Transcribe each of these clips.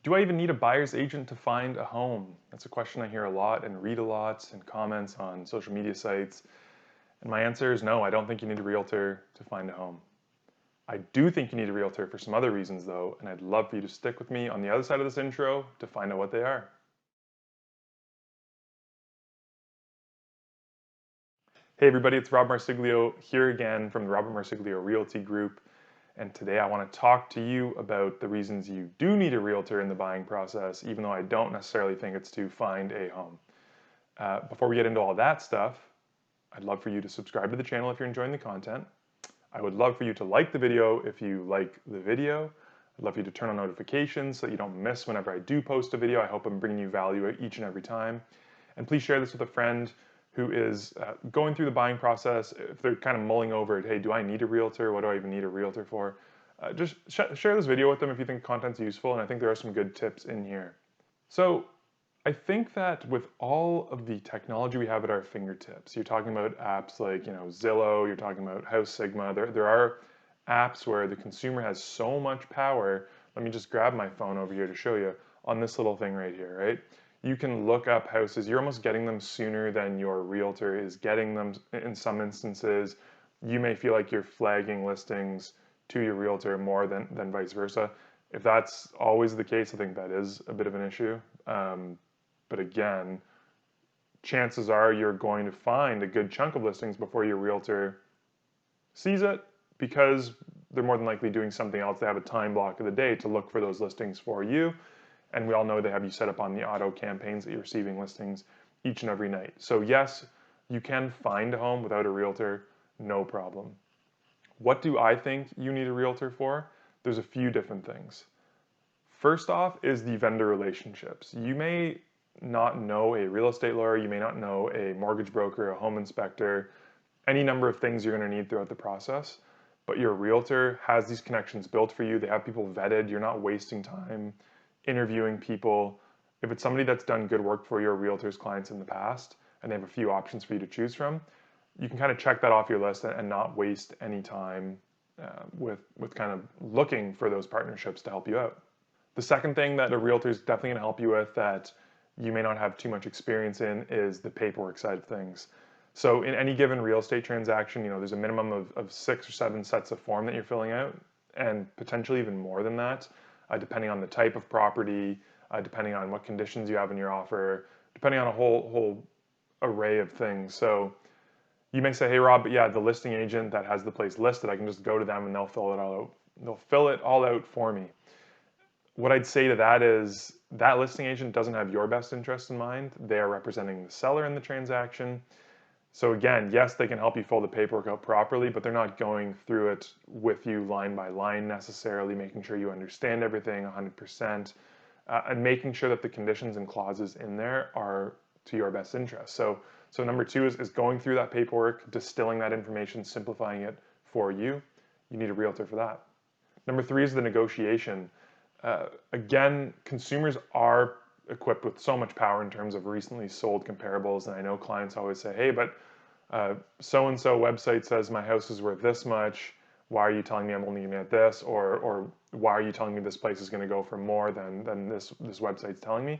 Do I even need a buyer's agent to find a home? That's a question I hear a lot and read a lot in comments on social media sites. And my answer is no, I don't think you need a realtor to find a home. I do think you need a realtor for some other reasons though, and I'd love for you to stick with me on the other side of this intro to find out what they are. Hey everybody, it's Rob Marsiglio here again from the Robert Marsiglio Realty Group. And today I want to talk to you about the reasons you do need a realtor in the buying process, even though I don't necessarily think it's to find a home. Before we get into all that stuff, I'd love for you to subscribe to the channel if you're enjoying the content. I would love for you to like the video if you like the video. I'd love for you to turn on notifications so that you don't miss whenever I do post a video. I hope I'm bringing you value each and every time. And please share this with a friend who is going through the buying process. If they're kind of mulling over it, hey, do I need a realtor? What do I even need a realtor for? Just share this video with them if you think the content's useful, and I think there are some good tips in here. So I think that with all of the technology we have at our fingertips, you're talking about apps like Zillow, you're talking about House Sigma, there are apps where the consumer has so much power. Let me just grab my phone over here to show you on this little thing right here, right? You can look up houses. You're almost getting them sooner than your realtor is getting them in some instances. You may feel like you're flagging listings to your realtor more than vice versa. If that's always the case, I think that is a bit of an issue. But again, chances are you're going to find a good chunk of listings before your realtor sees it because they're more than likely doing something else. They have a time block of the day to look for those listings for you. And we all know they have you set up on the auto campaigns that you're receiving listings each and every night. So yes, you can find a home without a realtor, no problem. What do I think you need a realtor for? There's a few different things. First off is the vendor relationships. You may not know a real estate lawyer, you may not know a mortgage broker, a home inspector, any number of things you're going to need throughout the process, but your realtor has these connections built for you. They have people vetted. You're not wasting time interviewing people. If it's somebody that's done good work for your realtor's clients in the past and they have a few options for you to choose from, you can kind of check that off your list and not waste any time with kind of looking for those partnerships to help you out. The second thing that a realtor is definitely going to help you with that you may not have too much experience in is the paperwork side of things. So in any given real estate transaction, there's a minimum of 6 or 7 sets of form that you're filling out, and potentially even more than that, depending on the type of property, depending on what conditions you have in your offer, depending on a whole array of things. So you may say, hey Rob, but yeah, the listing agent that has the place listed, I can just go to them and they'll fill it all out. They'll fill it all out for me. What I'd say to that is that listing agent doesn't have your best interest in mind. They are representing the seller in the transaction. So again, yes, they can help you fill the paperwork out properly, but they're not going through it with you line by line necessarily, making sure you understand everything 100%, and making sure that the conditions and clauses in there are to your best interest. So number 2 is going through that paperwork, distilling that information, simplifying it for you. You need a realtor for that. Number 3 is the negotiation. Again, consumers are equipped with so much power in terms of recently sold comparables, and I know clients always say, hey, but so-and-so website says my house is worth this much, why are you telling me I'm only gonna get this, or why are you telling me this place is gonna go for more than this website's telling me?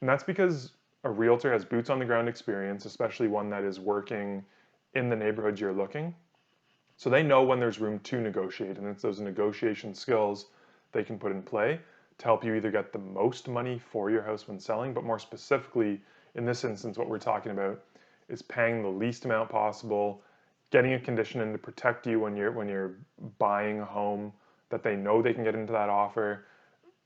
And that's because a realtor has boots on the ground experience, especially one that is working in the neighborhood you're looking. So they know when there's room to negotiate, and it's those negotiation skills they can put in play to help you either get the most money for your house when selling, but more specifically, in this instance, what we're talking about is paying the least amount possible, getting a condition in to protect you when you're buying a home that they know they can get into that offer.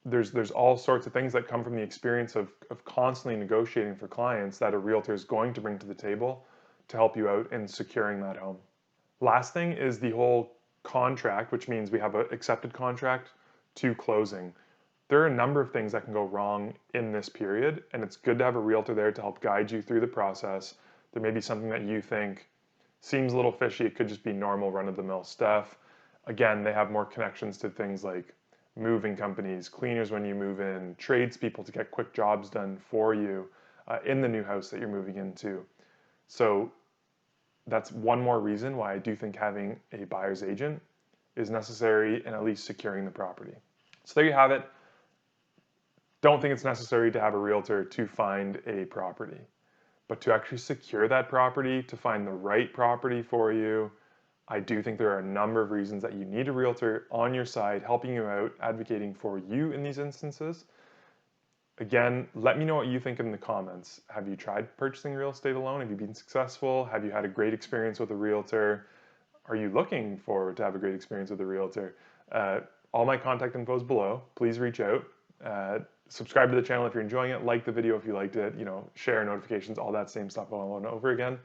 There's all sorts of things that come from the experience of constantly negotiating for clients that a realtor is going to bring to the table to help you out in securing that home. Last thing is the whole contract, which means we have an accepted contract to closing. There are a number of things that can go wrong in this period, and it's good to have a realtor there to help guide you through the process. There may be something that you think seems a little fishy. It could just be normal run-of-the-mill stuff. Again, they have more connections to things like moving companies, cleaners when you move in, tradespeople to get quick jobs done for you in the new house that you're moving into. So that's one more reason why I do think having a buyer's agent is necessary in at least securing the property. So there you have it. don't think it's necessary to have a realtor to find a property. But to actually secure that property, to find the right property for you, I do think there are a number of reasons that you need a realtor on your side, helping you out, advocating for you in these instances. Again, let me know what you think in the comments. Have you tried purchasing real estate alone? Have you been successful? Have you had a great experience with a realtor? Are you looking forward to have a great experience with a realtor? All my contact info is below. Please reach out. Subscribe to the channel if you're enjoying it. Like the video if you liked it. Share notifications, all that same stuff over and over again.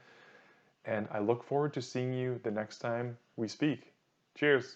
And I look forward to seeing you the next time we speak. Cheers.